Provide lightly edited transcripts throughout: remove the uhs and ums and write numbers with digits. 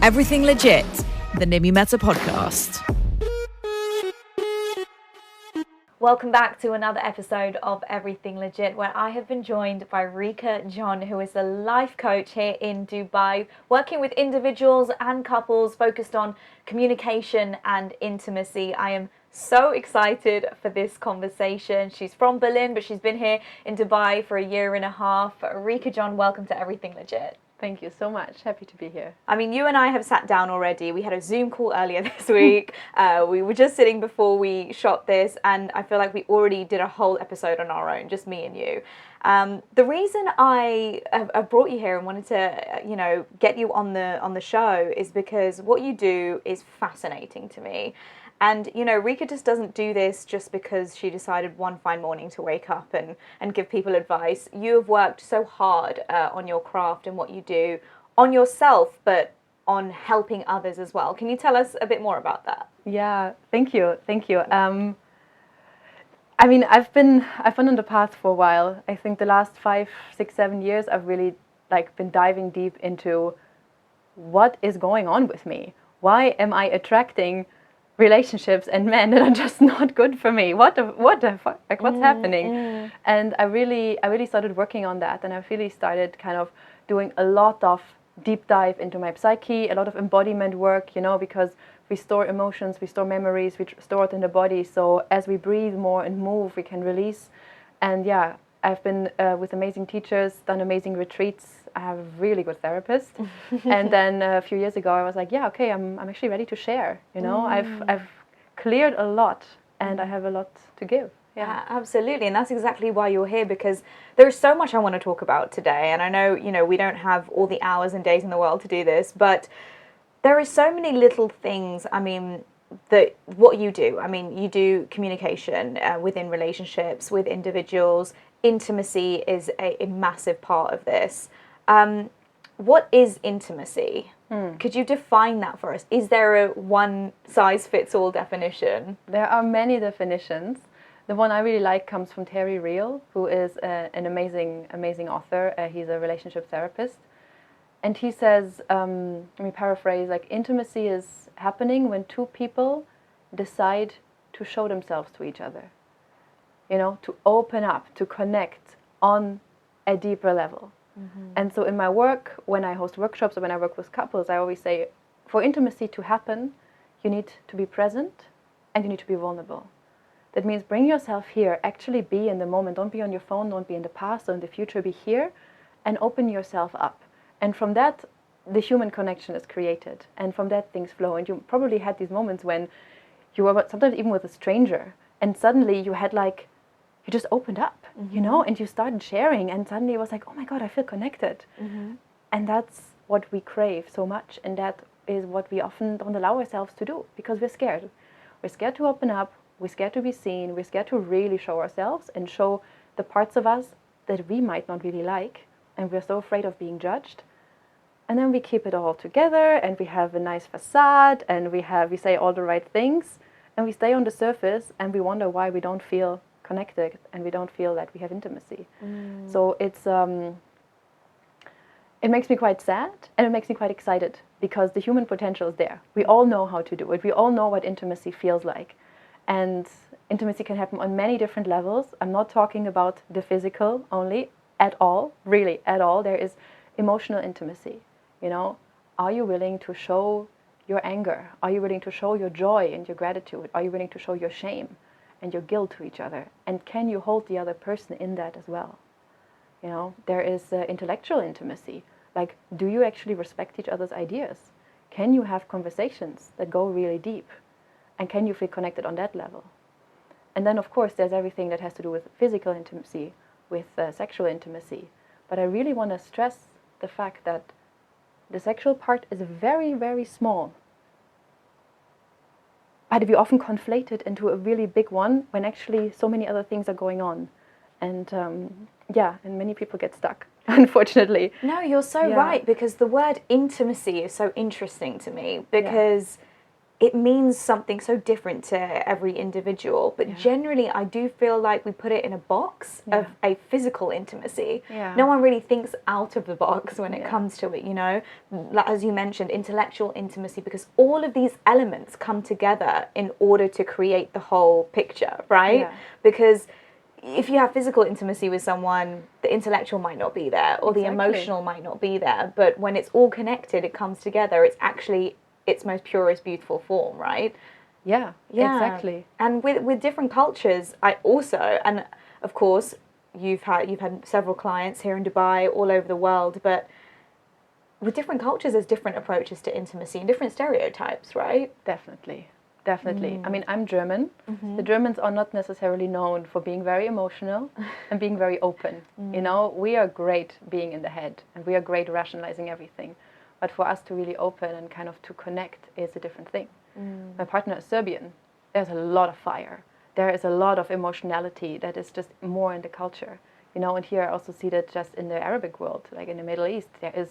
Everything Legit, the Nimi Meta podcast. Welcome back to another episode of Everything Legit, where I have been joined by Rike John, who is a life coach here in Dubai, working with individuals and couples focused on communication and intimacy. I am so excited for this conversation. She's from Berlin, but she's been here in Dubai for a year and a half. Rike John, welcome to Everything Legit. Thank you so much. Happy to be here. I mean, you and I have sat down already. We had a Zoom call earlier this week. We were just sitting before we shot this, and I feel like we already did a whole episode on our own, just me and you. The reason I brought you here and wanted to, get you on the show is because what you do is fascinating to me. And, Rike just doesn't do this just because she decided one fine morning to wake up and give people advice. You have worked so hard on your craft and what you do, on yourself, but on helping others as well. Can you tell us a bit more about that? Yeah, thank you. I mean, I've been on the path for a while. I think the last 5, 6, 7 years, I've really been diving deep into what is going on with me. Why am I attracting relationships and men that are just not good for me? What the fuck? Like, what's happening? And I really started working on that, and I really started kind of doing a lot of deep dive into my psyche, a lot of embodiment work, because we store emotions, we store memories, we store it in the body. So as we breathe more and move, we can release. And yeah, I've been with amazing teachers, done amazing retreats. I have a really good therapist. And then a few years ago, I was like, yeah, okay, I'm actually ready to share. I've cleared a lot, and I have a lot to give. Yeah, absolutely. And that's exactly why you're here, because there's so much I want to talk about today. And I know, we don't have all the hours and days in the world to do this, but there is so many little things, that what you do. You do communication within relationships, with individuals. Intimacy is a massive part of this. What is intimacy? Could you define that for us? Is there a one-size-fits-all definition? There are many definitions. The one I really like comes from Terry Real, who is an amazing author. He's a relationship therapist. And he says, let me paraphrase, intimacy is happening when two people decide to show themselves to each other. To open up, to connect on a deeper level. Mm-hmm. And so in my work, when I host workshops or when I work with couples, I always say, for intimacy to happen, you need to be present and you need to be vulnerable. That means bring yourself here, actually be in the moment. Don't be on your phone, don't be in the past or in the future, be here and open yourself up. And from that, the human connection is created. And from that, things flow. And you probably had these moments when you were sometimes even with a stranger, and suddenly you had you just opened up, and you started sharing, and suddenly it was like, oh my God, I feel connected. Mm-hmm. And that's what we crave so much, and that is what we often don't allow ourselves to do, because we're scared. We're scared to open up, we're scared to be seen, we're scared to really show ourselves and show the parts of us that we might not really like, and we're so afraid of being judged. And then we keep it all together, and we have a nice facade, and we say all the right things, and we stay on the surface, and we wonder why we don't feel connected and we don't feel that we have intimacy. So it makes me quite sad, and it makes me quite excited, because the human potential is there. We all know how to do it. We all know what intimacy feels like. And intimacy can happen on many different levels. I'm not talking about the physical only at all, really at all. There is emotional intimacy. Are you willing to show your anger? Are you willing to show your joy and your gratitude? Are you willing to show your shame and your guilt to each other? And can you hold the other person in that as well? There is intellectual intimacy. Do you actually respect each other's ideas? Can you have conversations that go really deep? And can you feel connected on that level? And then, of course, there's everything that has to do with physical intimacy, with sexual intimacy. But I really want to stress the fact that the sexual part is very, very small. But we often conflate it into a really big one when actually so many other things are going on. And and many people get stuck, unfortunately. No, you're so right, because the word intimacy is so interesting to me, because it means something so different to every individual. But generally, I do feel like we put it in a box of a physical intimacy. Yeah. No one really thinks out of the box when it comes to it, you know? Like, as you mentioned, intellectual intimacy, because all of these elements come together in order to create the whole picture, right? Yeah. Because if you have physical intimacy with someone, the intellectual might not be there, or the emotional might not be there. But when it's all connected, it comes together. It's actually its most purest, beautiful form, right? Yeah, exactly. And with different cultures, I also, and of course, you've had several clients here in Dubai, all over the world, but with different cultures, there's different approaches to intimacy and different stereotypes, right? Definitely. I mean, I'm German. The Germans are not necessarily known for being very emotional and being very open. You know, we are great being in the head, and we are great rationalizing everything. But for us to really open and kind of to connect is a different thing. My partner is Serbian. There's a lot of fire. There is a lot of emotionality that is just more in the culture. You know, and here I also see that just in the Arabic world, like in the Middle East, there is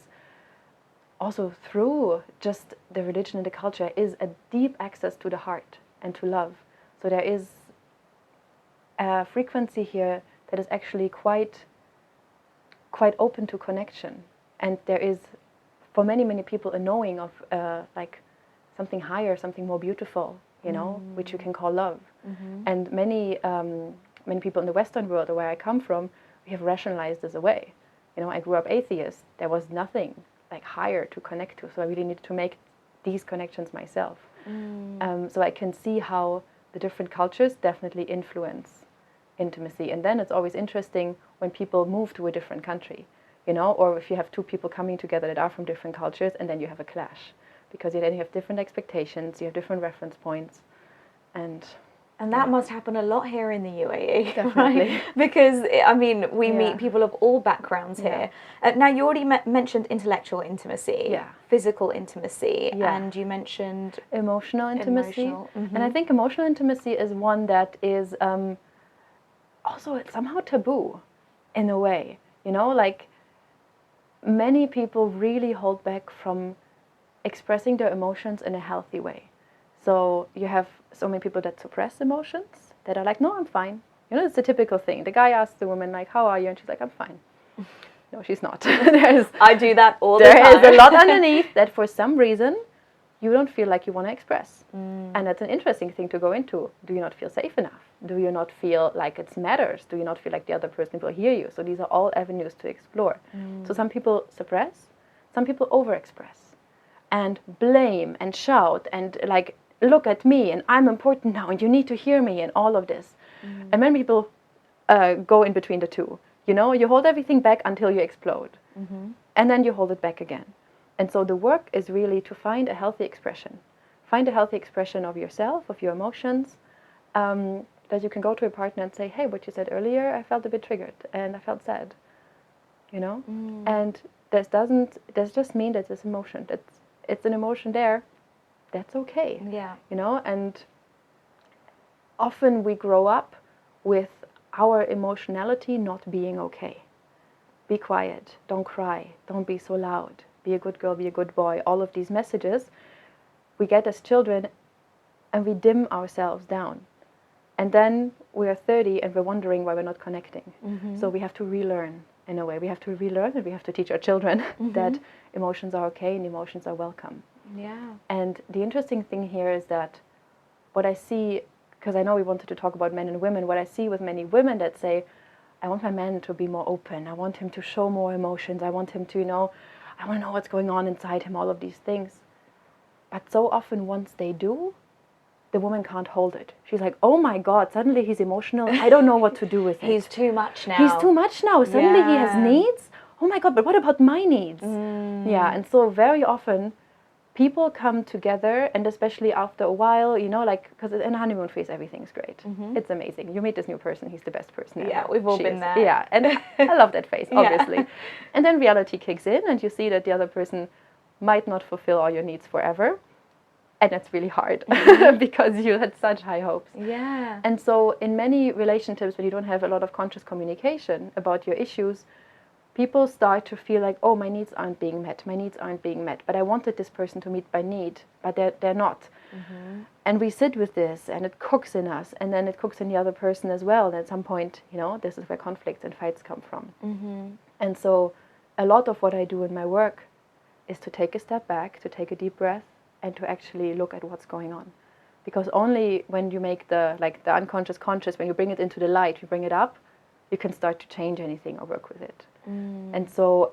also through just the religion and the culture is a deep access to the heart and to love. So there is a frequency here that is actually quite open to connection. And there is, for many people, a knowing of like something higher, something more beautiful, you know, which you can call love. And many people in the Western world, or where I come from, we have rationalized this away. You know, I grew up atheist. There was nothing like higher to connect to, so I really needed to make these connections myself. So I can see how the different cultures definitely influence intimacy. And then it's always interesting when people move to a different country, you know, or if you have two people coming together that are from different cultures, and then you have a clash, because then you have different expectations, you have different reference points, and that must happen a lot here in the UAE, definitely. right? Because, I mean, we meet people of all backgrounds here. Now, you already mentioned intellectual intimacy, physical intimacy, and you mentioned emotional intimacy. And I think emotional intimacy is one that is also somehow taboo in a way. You know, like many people really hold back from expressing their emotions in a healthy way. So you have so many people that suppress emotions, that are like, no, I'm fine. You know, it's a typical thing. The guy asks the woman, like, how are you? And she's like, I'm fine. No, she's not. I do that all the time. There is a lot underneath that for some reason you don't feel like you want to express. And that's an interesting thing to go into. Do you not feel safe enough? Do you not feel like it matters? Do you not feel like the other person will hear you? So these are all avenues to explore. So some people suppress, some people overexpress and blame and shout and like, look at me and I'm important now and you need to hear me and all of this. And many people go in between the two. You know, you hold everything back until you explode. And then you hold it back again. And so the work is really to find a healthy expression. Find a healthy expression of yourself, of your emotions, that you can go to a partner and say, hey, what you said earlier, I felt a bit triggered and I felt sad. You know? And this just mean that it's emotion. It's an emotion there. That's okay. Yeah. You know, and often we grow up with our emotionality not being okay. Be quiet, don't cry, don't be so loud, be a good girl, be a good boy. All of these messages we get as children, and we dim ourselves down. And then we are 30 and we're wondering why we're not connecting. So we have to relearn in a way. We have to relearn and we have to teach our children that emotions are okay and emotions are welcome. Yeah. And the interesting thing here is that what I see, because I know we wanted to talk about men and women, what I see with many women that say, I want my man to be more open, I want him to show more emotions, I want him to, you know, I want to know what's going on inside him, all of these things. But so often once they do, the woman can't hold it. She's like, oh my God, suddenly he's emotional, I don't know what to do with it. He's too much now. He's too much now, suddenly he has needs? Oh my God, but what about my needs? Yeah, and so very often people come together, and especially after a while, you know, like, because in a honeymoon phase, everything's great. It's amazing. You meet this new person, he's the best person ever. Yeah, we've all been there. Yeah, and I love that phase, obviously. And then reality kicks in, and you see that the other person might not fulfill all your needs forever. And that's really hard because you had such high hopes. Yeah. And so in many relationships, when you don't have a lot of conscious communication about your issues, people start to feel like, oh, my needs aren't being met, but I wanted this person to meet my need, but they're not. And we sit with this, and it cooks in us, and then it cooks in the other person as well. And at some point, this is where conflicts and fights come from. And so a lot of what I do in my work is to take a step back, to take a deep breath, and to actually look at what's going on. Because only when you make the unconscious conscious, when you bring it into the light, you bring it up, you can start to change anything or work with it. And so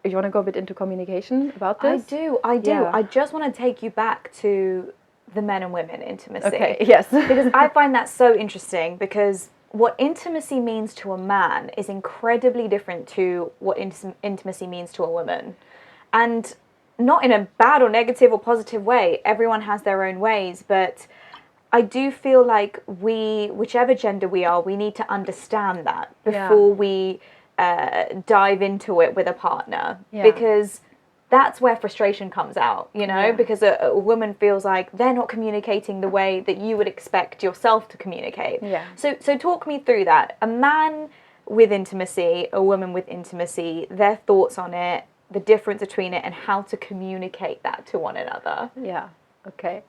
you want to go a bit into communication about this? I do. Yeah. I just want to take you back to the men and women intimacy. Okay, yes. Because I find that so interesting, because what intimacy means to a man is incredibly different to what intimacy means to a woman. And not in a bad or negative or positive way. Everyone has their own ways, but I do feel like whichever gender we are, we need to understand that before we dive into it with a partner, because that's where frustration comes out, because a woman feels like they're not communicating the way that you would expect yourself to communicate. So talk me through that. A man with intimacy, a woman with intimacy, their thoughts on it, the difference between it, and how to communicate that to one another. Yeah, okay.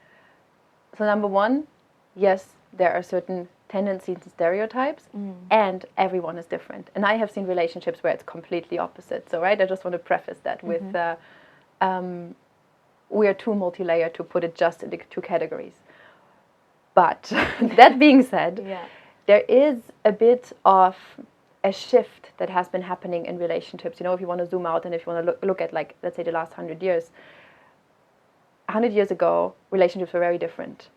So number one, yes, there are certain tendencies and stereotypes, and everyone is different. And I have seen relationships where it's completely opposite. So, right, I just want to preface that with we are too multi-layered to put it just into two categories. But that being said, there is a bit of a shift that has been happening in relationships. If you want to zoom out and if you want to look at, like, let's say the last 100 years. 100 years ago, relationships were very different.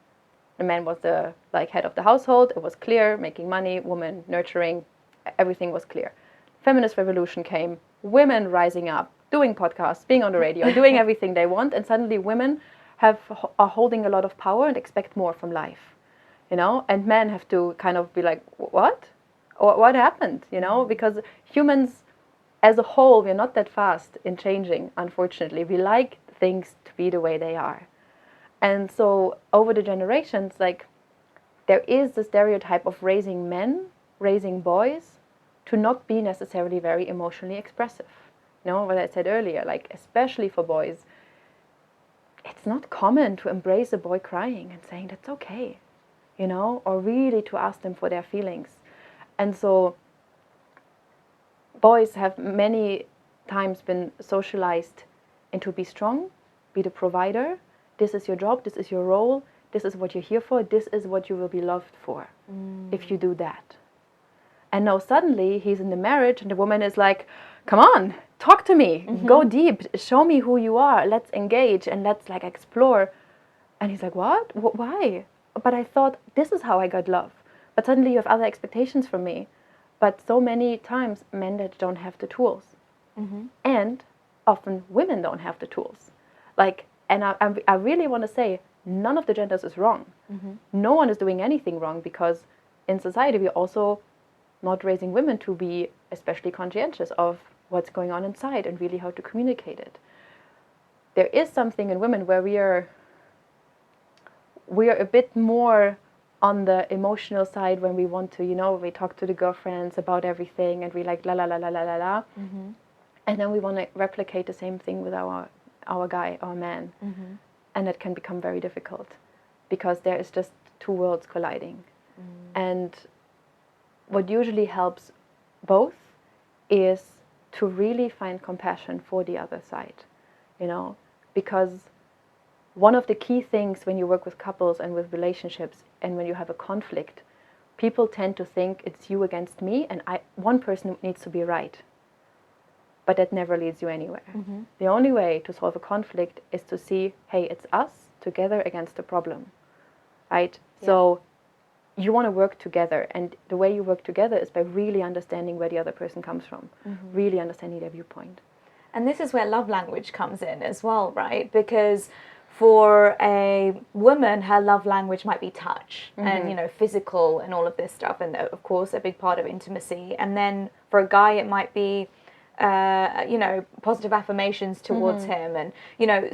The man was the head of the household. It was clear, making money, woman nurturing, everything was clear. Feminist revolution came, women rising up, doing podcasts, being on the radio, doing everything they want, and suddenly women are holding a lot of power and expect more from life, and men have to kind of be like, what? Or what happened? Because humans as a whole, we're not that fast in changing, unfortunately. We like things to be the way they are. And so over the generations, there is the stereotype of raising men, raising boys, to not be necessarily very emotionally expressive. What I said earlier, especially for boys, it's not common to embrace a boy crying and saying that's okay, or really to ask them for their feelings. And so boys have many times been socialized into be strong, be the provider. This is your job, this is your role, this is what you're here for, this is what you will be loved for if you do that. And now suddenly he's in the marriage and the woman is like, come on, talk to me, go deep, show me who you are, let's engage and let's explore. And he's like, what? Why? But I thought this is how I got love. But suddenly you have other expectations from me. But so many times men that don't have the tools. And often women don't have the tools. And I really want to say, none of the genders is wrong. No one is doing anything wrong, because in society we're also not raising women to be especially conscientious of what's going on inside and really how to communicate it. There is something in women where we are a bit more on the emotional side when we want to, we talk to the girlfriends about everything and we la la la la la la la. And then we want to replicate the same thing with our guy, our man. And that can become very difficult because there is just two worlds colliding. And what usually helps both is to really find compassion for the other side, because one of the key things when you work with couples and with relationships and when you have a conflict, people tend to think it's you against me and one person needs to be right. But that never leads you anywhere. The only way to solve a conflict is to see, hey, it's us together against the problem, right? Yeah. So you want to work together, and the way you work together is by really understanding where the other person comes from, really understanding their viewpoint. And this is where love language comes in as well, right? Because for a woman, her love language might be touch and, physical and all of this stuff. And of course, a big part of intimacy. And then for a guy, it might be, positive affirmations towards him. And,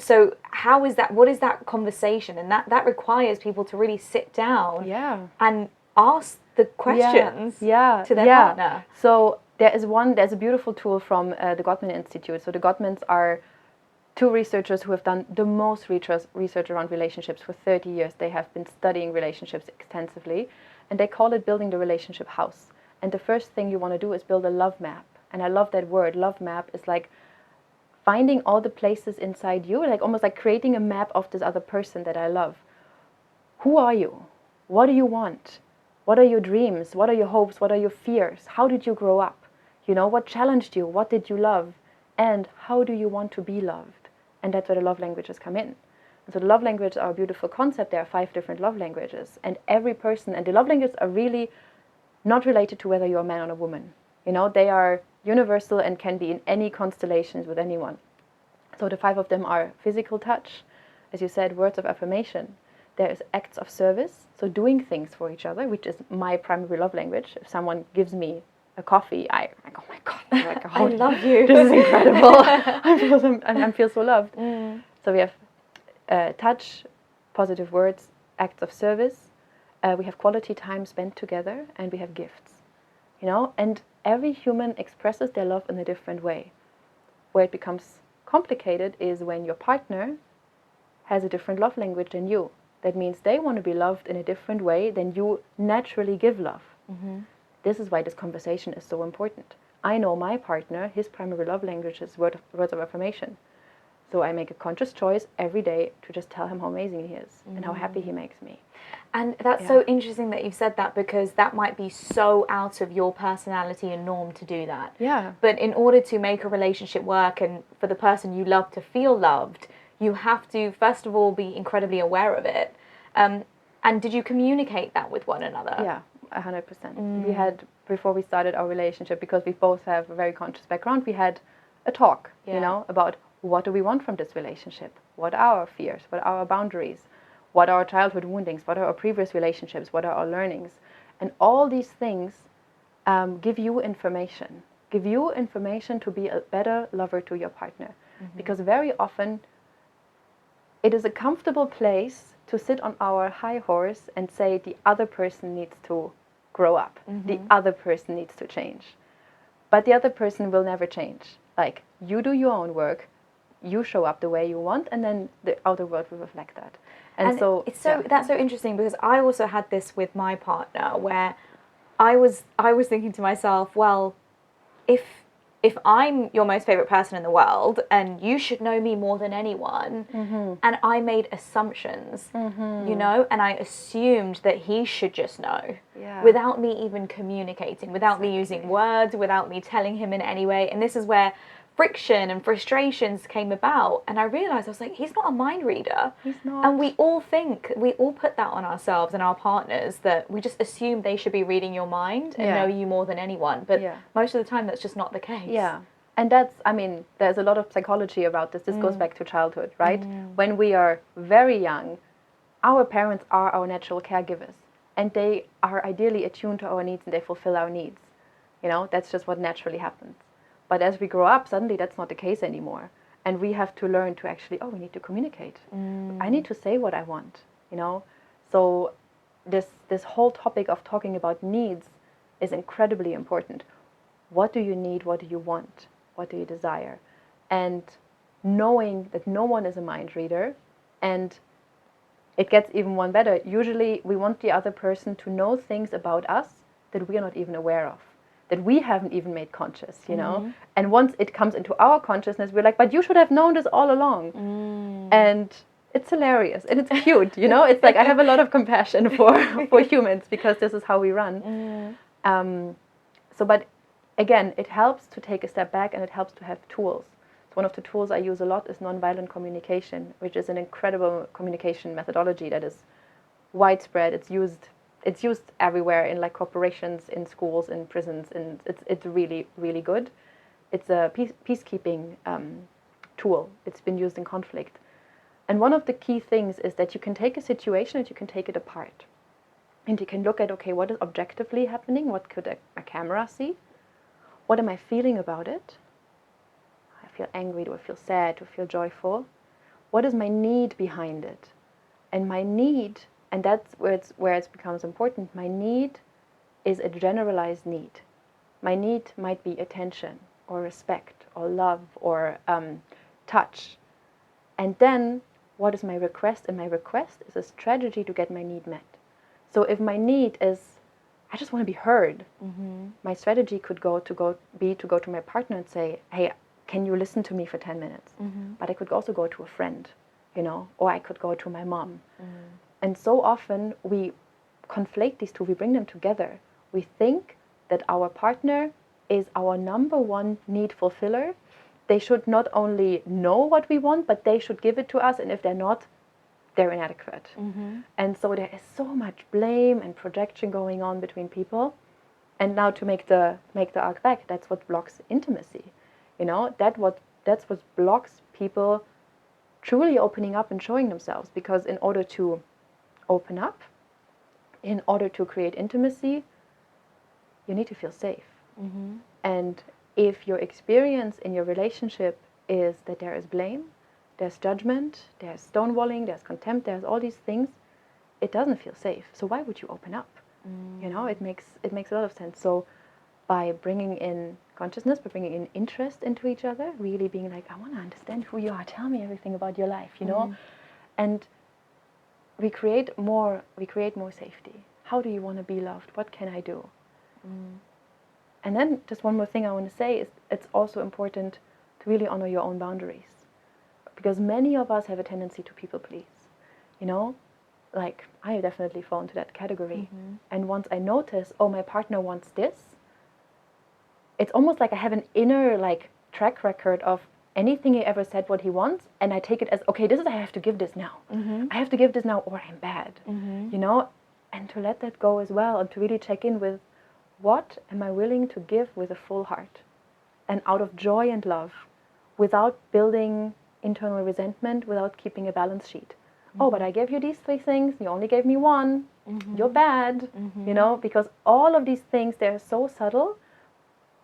so how is that, what is that conversation? And that requires people to really sit down and ask the questions to their partner. So there's a beautiful tool from the Gottman Institute. So the Gottmans are two researchers who have done the most research around relationships for 30 years. They have been studying relationships extensively, and they call it building the relationship house. And the first thing you want to do is build a love map. And I love that word. Love map is like finding all the places inside you, like almost like creating a map of this other person that I love. Who are you? What do you want? What are your dreams? What are your hopes? What are your fears? How did you grow up? You know, what challenged you? What did you love? And how do you want to be loved? And that's where the love languages come in. And so the love languages are a beautiful concept. There are 5 different love languages. And every person, and the love languages are really not related to whether you're a man or a woman. You know, they are universal and can be in any constellations with anyone. So the 5 of them are physical touch, as you said, words of affirmation. There is acts of service, so doing things for each other, which is my primary love language. If someone gives me a coffee, I'm like, oh my God, I'm like, I love you. This is incredible. I feel so loved. So we have touch, positive words, acts of service. We have quality time spent together, and we have gifts. You know, and every human expresses their love in a different way. Where it becomes complicated is when your partner has a different love language than you. That means they want to be loved in a different way than you naturally give love. This is why this conversation is so important. I know my partner, his primary love language is words of affirmation. So I make a conscious choice every day to just tell him how amazing he is and how happy he makes me. And that's so interesting that you've said that, because that might be so out of your personality and norm to do that. Yeah. But in order to make a relationship work and for the person you love to feel loved, you have to, first of all, be incredibly aware of it. And did you communicate that with one another? Yeah, 100%. We had, before we started our relationship, because we both have a very conscious background, we had a talk, you know, about what do we want from this relationship? What are our fears? What are our boundaries? What are our childhood woundings? What are our previous relationships? What are our learnings? And all these things give you information. Give you information to be a better lover to your partner. Because very often it is a comfortable place to sit on our high horse and say the other person needs to grow up. The other person needs to change. But the other person will never change. Like, you do your own work, you show up the way you want, and then the outer world will reflect that. And so it's so that's so interesting, because I also had this with my partner, where I was thinking to myself, well, if I'm your most favorite person in the world and you should know me more than anyone, and I made assumptions, you know, and I assumed that he should just know without me even communicating, without me using words, without me telling him in any way. And this is where friction and frustrations came about, and I realized, I was like, he's not a mind reader. He's not. And we all put that on ourselves and our partners, that we just assume they should be reading your mind and know you more than anyone, but most of the time that's just not the case. And that's, I mean, there's a lot of psychology about this. This goes back to childhood, right? When we are very young, our parents are our natural caregivers, and they are ideally attuned to our needs, and they fulfill our needs. You know, that's just what naturally happens. But as we grow up, suddenly that's not the case anymore. And we have to learn to actually, we need to communicate. I need to say what I want, you know. So this whole topic of talking about needs is incredibly important. What do you need? What do you want? What do you desire? And knowing that no one is a mind reader, and it gets even one better. Usually we want the other person to know things about us that we are not even aware of, that we haven't even made conscious, you know. And once it comes into our consciousness, we're like, but you should have known this all along. And it's hilarious and it's cute, you know. It's like I have a lot of compassion for humans, because this is how we run. But again, it helps to take a step back, and it helps to have tools. So one of the tools I use a lot is NonViolent Communication, which is an incredible communication methodology that is widespread. It's used everywhere, in like corporations, in schools, in prisons, and it's really, really good. It's a peacekeeping tool. It's been used in conflict. And one of the key things is that you can take a situation and you can take it apart. And you can look at, okay, what is objectively happening? What could a camera see? What am I feeling about it? I feel angry. Do I feel sad? Do I feel joyful? What is my need behind it? And my need, and that's where it becomes important, my need is a generalized need. My need might be attention or respect or love or touch. And then what is my request? And my request is a strategy to get my need met. So if my need is, I just want to be heard, my strategy could be to go to my partner and say, hey, can you listen to me for 10 minutes? But I could also go to a friend, or I could go to my mom. And so often we conflate these two, we bring them together. We think that our partner is our number one need fulfiller. They should not only know what we want, but they should give it to us. And if they're not, they're inadequate. And so there is so much blame and projection going on between people. And now to make the arc back, that's what blocks intimacy. That's what blocks people truly opening up and showing themselves. Because in order to open up, in order to create intimacy, you need to feel safe. And if your experience in your relationship is that there is blame, there's judgment, there's stonewalling, there's contempt, there's all these things, it doesn't feel safe. So why would you open up? It makes a lot of sense. So by bringing in consciousness, by bringing in interest into each other, really being like, I want to understand who you are, tell me everything about your life, and we create more safety. How do you want to be loved? What can I do? And then just one more thing I want to say is it's also important to really honor your own boundaries. Because many of us have a tendency to people please. Like I definitely fall into that category. And once I notice, oh, my partner wants this, it's almost like I have an inner track record of anything he ever said what he wants, and I take it as, okay, I have to give this now. I have to give this now or I'm bad. And to let that go as well, and to really check in with, what am I willing to give with a full heart and out of joy and love, without building internal resentment, without keeping a balance sheet. Oh, but I gave you these 3 things, you only gave me 1, you're bad, because all of these things, they're so subtle,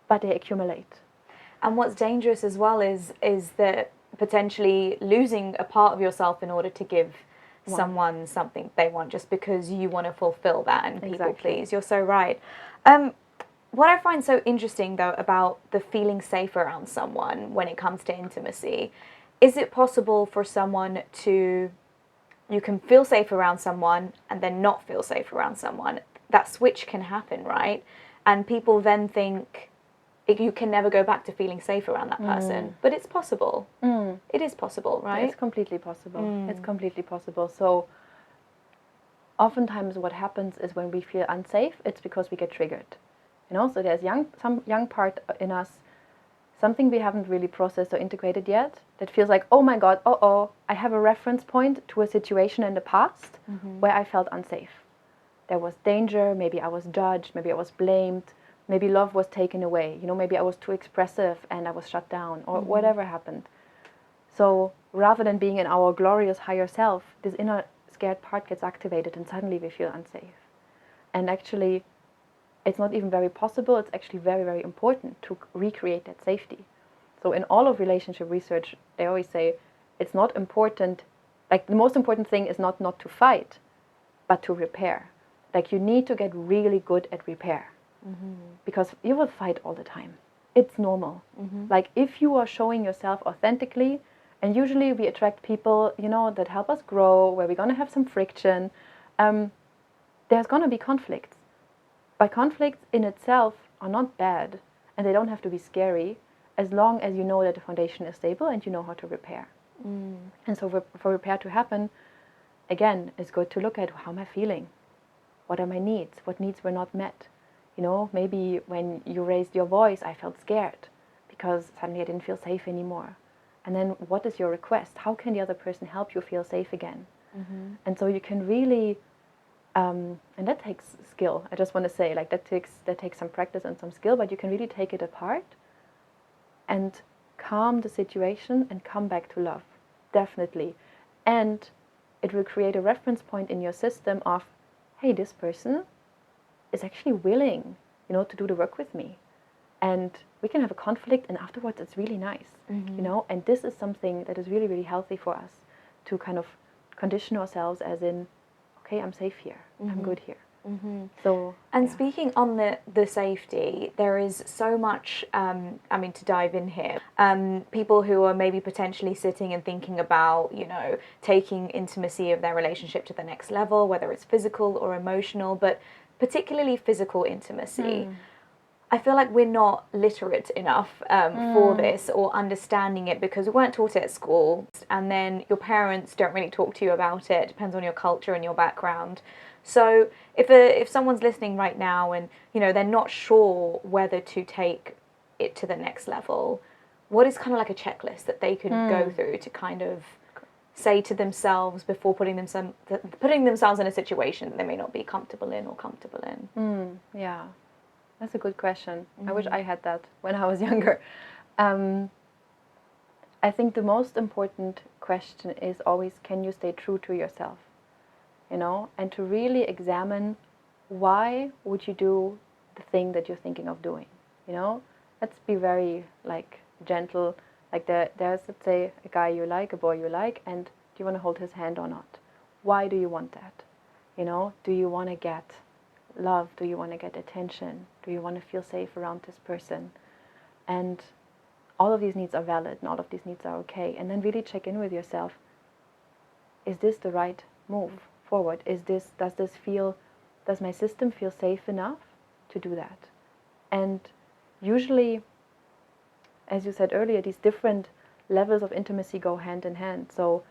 but they accumulate. And what's dangerous as well is that potentially losing a part of yourself in order to give someone something they want, just because you want to fulfill that and people please. You're so right. What I find so interesting, though, about the feeling safe around someone when it comes to intimacy, is it possible for someone you can feel safe around someone and then not feel safe around someone? That switch can happen, right? And people then think you can never go back to feeling safe around that person. But it's possible. It is possible, right? It's completely possible. It's completely possible. So oftentimes what happens is when we feel unsafe, it's because we get triggered. So there's some young part in us, something we haven't really processed or integrated yet, that feels like, oh my God, I have a reference point to a situation in the past where I felt unsafe. There was danger, maybe I was judged, maybe I was blamed, maybe love was taken away, maybe I was too expressive and I was shut down, or whatever happened. So rather than being in our glorious higher self, this inner scared part gets activated and suddenly we feel unsafe. And actually, it's not even very possible, it's actually very, very important to recreate that safety. So in all of relationship research, they always say it's not important, the most important thing is not to fight, but to repair. You need to get really good at repair. Because you will fight all the time. It's normal. If you are showing yourself authentically, and usually we attract people, that help us grow, where we're going to have some friction, there's going to be conflicts. But conflicts in itself are not bad, and they don't have to be scary, as long as you know that the foundation is stable and you know how to repair. And so for repair to happen, again, it's good to look at, how am I feeling? What are my needs? What needs were not met? Maybe when you raised your voice, I felt scared because suddenly I didn't feel safe anymore. And then what is your request? How can the other person help you feel safe again? And so you can really, and that takes skill. I just want to say, that takes some practice and some skill, but you can really take it apart and calm the situation and come back to love, definitely. And it will create a reference point in your system of, hey, this person is actually willing, to do the work with me. And we can have a conflict and afterwards it's really nice, and this is something that is really, really healthy for us to kind of condition ourselves as in, okay, I'm safe here, I'm good here. So, and yeah. speaking on the safety, there is so much, to dive in here, people who are maybe potentially sitting and thinking about, taking intimacy of their relationship to the next level, whether it's physical or emotional, but particularly physical intimacy. I feel like we're not literate enough for this or understanding it because we weren't taught it at school, and then your parents don't really talk to you about it. It depends on your culture and your background. So if someone's listening right now and they're not sure whether to take it to the next level, what is kind of like a checklist that they could go through to kind of say to themselves before putting themselves in a situation that they may not be comfortable in or comfortable in? Yeah. That's a good question. I wish I had that when I was younger. I think the most important question is always, can you stay true to yourself? And to really examine, why would you do the thing that you're thinking of doing? Let's be very gentle. There's, let's say, a guy you like, a boy you like, and do you want to hold his hand or not? Why do you want that? Do you want to get love? Do you want to get attention? Do you want to feel safe around this person? And all of these needs are valid and all of these needs are okay. And then really check in with yourself. Is this the right move forward? Does my system feel safe enough to do that? And usually, as you said earlier, these different levels of intimacy go hand in hand. So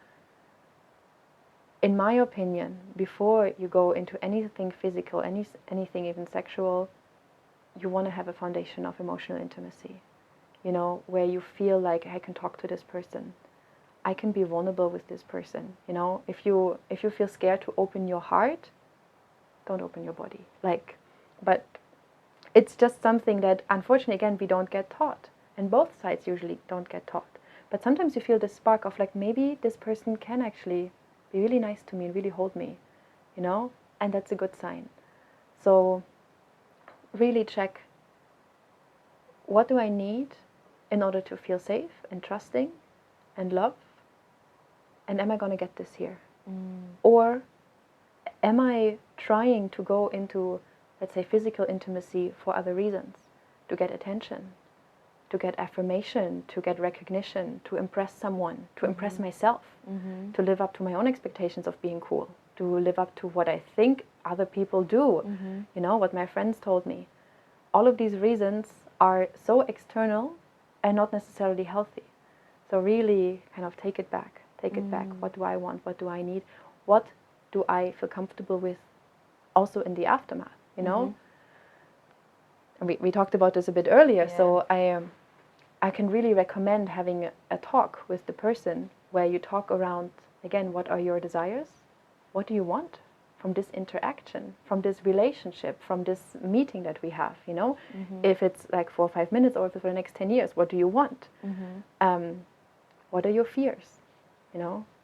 in my opinion, before you go into anything physical, anything even sexual, you want to have a foundation of emotional intimacy, where you feel like, I can talk to this person, I can be vulnerable with this person. If you feel scared to open your heart, don't open your body. But it's just something that, unfortunately, again, we don't get taught, and both sides usually don't get taught. But sometimes you feel this spark of maybe this person can actually be really nice to me and really hold me, and that's a good sign. So really check, what do I need in order to feel safe and trusting and love? And am I going to get this here? Or am I trying to go into, let's say, physical intimacy for other reasons? To get attention, to get affirmation, to get recognition, to impress someone, to impress myself, to live up to my own expectations of being cool, to live up to what I think other people do, what my friends told me. All of these reasons are so external and not necessarily healthy. So really kind of take it back. What do I want? What do I need? What do I feel comfortable with also in the aftermath, And we talked about this a bit earlier, so I can really recommend having a talk with the person where you talk around, again, what are your desires? What do you want from this interaction, from this relationship, from this meeting that we have, If it's 4 or 5 minutes or if it's for the next 10 years, what do you want? What are your fears?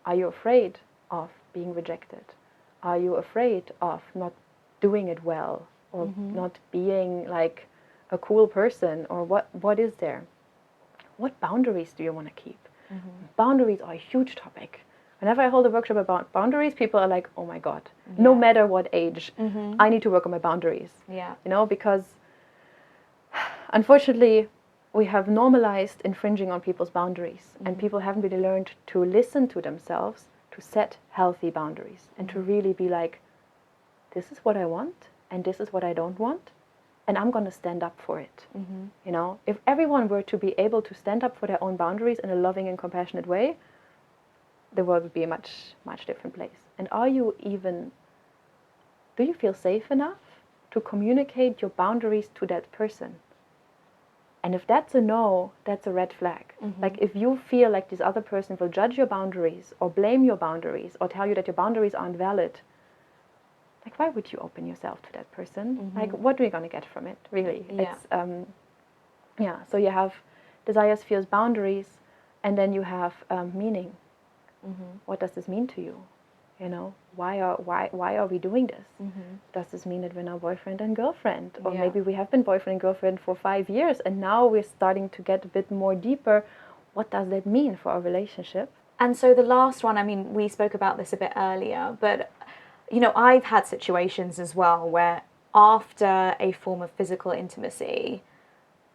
Are you afraid of being rejected? Are you afraid of not doing it well or not being a cool person? Or what is there? What boundaries do you want to keep? Boundaries are a huge topic. Whenever I hold a workshop about boundaries, people are like, oh my God, no matter what age, I need to work on my boundaries. Because unfortunately, we have normalized infringing on people's boundaries, and people haven't really learned to listen to themselves, to set healthy boundaries, and to really be like, this is what I want, and this is what I don't want, and I'm going to stand up for it. If everyone were to be able to stand up for their own boundaries in a loving and compassionate way, the world would be a much, much different place. And do you feel safe enough to communicate your boundaries to that person? And if that's a no, that's a red flag. If you feel like this other person will judge your boundaries or blame your boundaries or tell you that your boundaries aren't valid, why would you open yourself to that person? What are we going to get from it, really? So you have desires, fears, boundaries, and then you have meaning. What does this mean to you? Why are we doing this? Does this mean that we're now boyfriend and girlfriend? Or maybe we have been boyfriend and girlfriend for 5 years and now we're starting to get a bit more deeper. What does that mean for our relationship? And so the last one, we spoke about this a bit earlier, but you know, I've had situations as well where after a form of physical intimacy,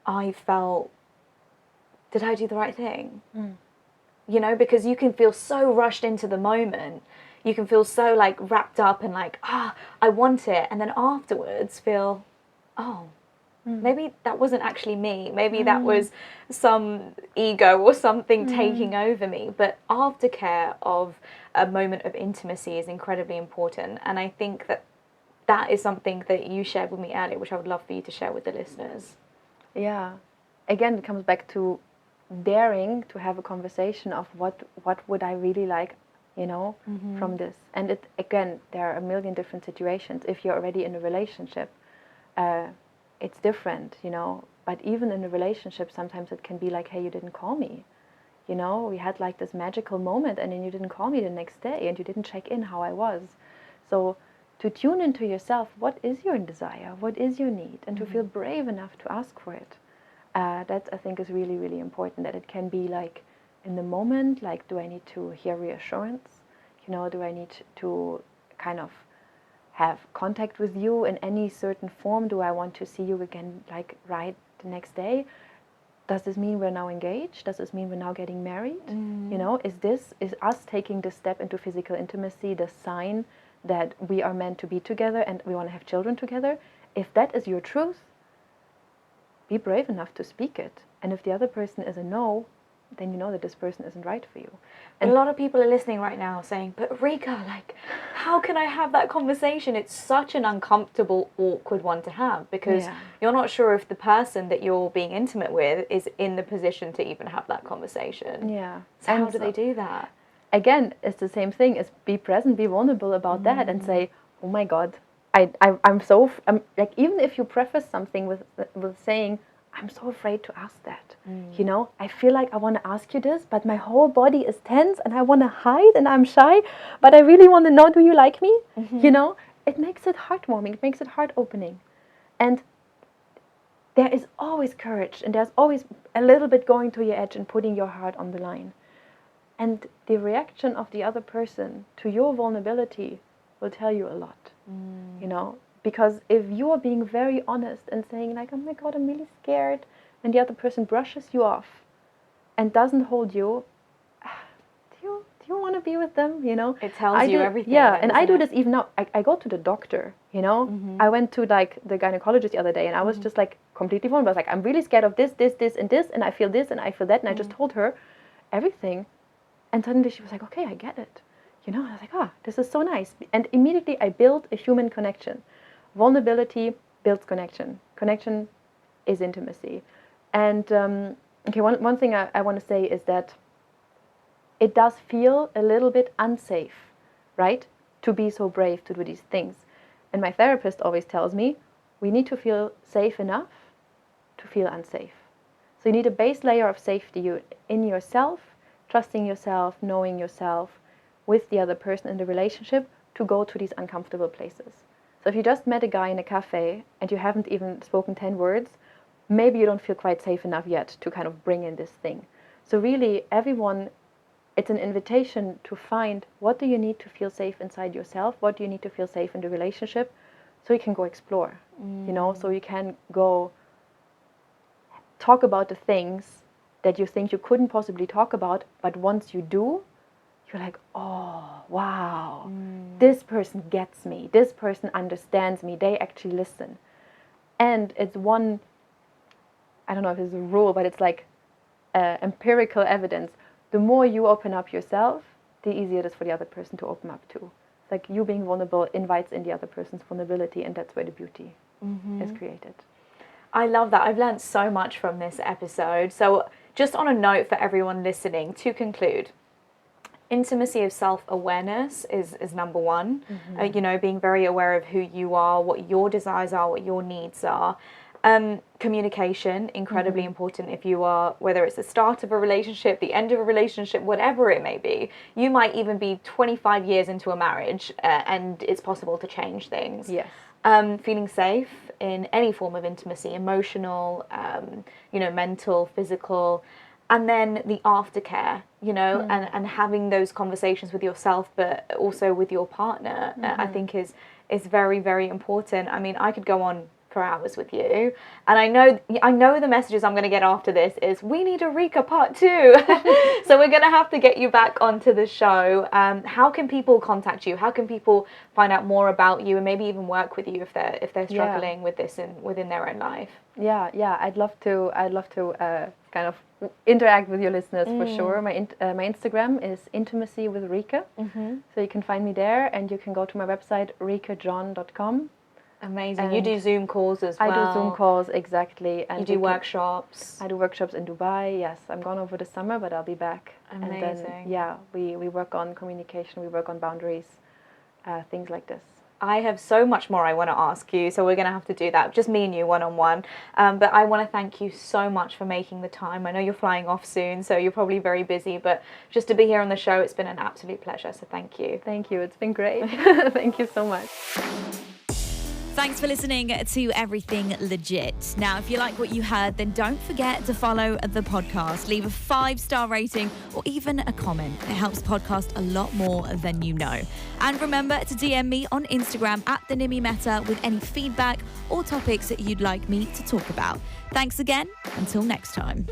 I felt, did I do the right thing? You know, because you can feel so rushed into the moment. You can feel so like wrapped up and like, I want it. And then afterwards feel, oh, maybe that wasn't actually me. Maybe that was some ego or something taking over me. But aftercare of a moment of intimacy is incredibly important. And I think that that is something that you shared with me earlier, which I would love for you to share with the listeners. Yeah. Again, it comes back to daring to have a conversation of what would I really like, you know, from this. And it, again, there are a million different situations. If you're already in a relationship, it's different, you know. But even in a relationship, sometimes it can be like, hey, you didn't call me. You know, we had like this magical moment and then you didn't call me the next day and you didn't check in how I was. So to tune into yourself, what is your desire? What is your need? And to feel brave enough to ask for it. That I think is really, really important, that it can be like in the moment, like, do I need to hear reassurance? You know, do I need to kind of have contact with you in any certain form? Do I want to see you again, like, right the next day? Does this mean we're now engaged? Does this mean we're now getting married? You know, is us taking this step into physical intimacy the sign that we are meant to be together and we want to have children together? If that is your truth, be brave enough to speak it. And if the other person is a no, then you know that this person isn't right for you. And a lot of people are listening right now saying, but Rika, like, how can I have that conversation? It's such an uncomfortable, awkward one to have, because you're not sure if the person that you're being intimate with is in the position to even have that conversation. Yeah. So how do they do that? Again, it's the same thing as be present, be vulnerable about that and say, oh my God, I'm like, even if you preface something with saying, I'm so afraid to ask that. You know, I feel like I want to ask you this, but my whole body is tense and I want to hide and I'm shy, but I really want to know, do you like me? You know, it makes it heartwarming, it makes it heart opening. And there is always courage and there's always a little bit going to your edge and putting your heart on the line. And the reaction of the other person to your vulnerability will tell you a lot, you know, because if you are being very honest and saying like, oh my God, I'm really scared, and the other person brushes you off and doesn't hold you, do you want to be with them, you know? It tells you everything. Yeah, and I do this even now. I go to the doctor, you know? I went to like the gynecologist the other day and I was just like completely vulnerable. I was like, I'm really scared of this, and I feel this, and I feel that, and I just told her everything. And suddenly she was like, okay, I get it. You know, and I was like, this is so nice. And immediately I built a human connection. Vulnerability builds connection. Connection is intimacy. And okay, one thing I want to say is that it does feel a little bit unsafe, right? To be so brave to do these things. And my therapist always tells me, we need to feel safe enough to feel unsafe. So you need a base layer of safety in yourself, trusting yourself, knowing yourself, with the other person in the relationship to go to these uncomfortable places. So if you just met a guy in a cafe and you haven't even spoken 10 words, maybe you don't feel quite safe enough yet to kind of bring in this thing. So really, everyone, it's an invitation to find, what do you need to feel safe inside yourself? What do you need to feel safe in the relationship? So you can go explore, you know, so you can go talk about the things that you think you couldn't possibly talk about, but once you do, you're like, oh, wow, this person gets me, this person understands me, they actually listen. And it's one, I don't know if it's a rule, but it's like empirical evidence. The more you open up yourself, the easier it is for the other person to open up too. It's like you being vulnerable invites in the other person's vulnerability, and that's where the beauty is created. I love that. I've learned so much from this episode. So just on a note for everyone listening, to conclude, intimacy of self-awareness is number one. You know, being very aware of who you are, what your desires are, what your needs are. Communication, incredibly important if you are, whether it's the start of a relationship, the end of a relationship, whatever it may be. You might even be 25 years into a marriage and it's possible to change things. Yes. Feeling safe in any form of intimacy, emotional, you know, mental, physical. And then the aftercare, and having those conversations with yourself, but also with your partner, I think is very, very important. I mean, I could go on for hours with you, and I know the messages I'm going to get after this is we need a Rike part 2. So we're going to have to get you back onto the show. How can people contact you? How can people find out more about you and maybe even work with you if they're struggling with this within their own life? Yeah, I'd love to kind of interact with your listeners for sure. My Instagram is intimacy with Rike, so you can find me there, and you can go to my website rikejohn.com. Amazing. And you do Zoom calls as well. I do Zoom calls, exactly. And you do workshops. I do workshops in Dubai, yes. I'm gone over the summer, but I'll be back. Amazing. And then, we work on communication, we work on boundaries, things like this. I have so much more I want to ask you, so we're going to have to do that, just me and you one-on-one. But I want to thank you so much for making the time. I know you're flying off soon, so you're probably very busy, but just to be here on the show, it's been an absolute pleasure, so thank you. Thank you. It's been great. Thank you so much. Thanks for listening to Everything Legit. Now, if you like what you heard, then don't forget to follow the podcast. Leave a 5-star rating or even a comment. It helps the podcast a lot more than you know. And remember to DM me on Instagram @thenimimeta with any feedback or topics that you'd like me to talk about. Thanks again. Until next time.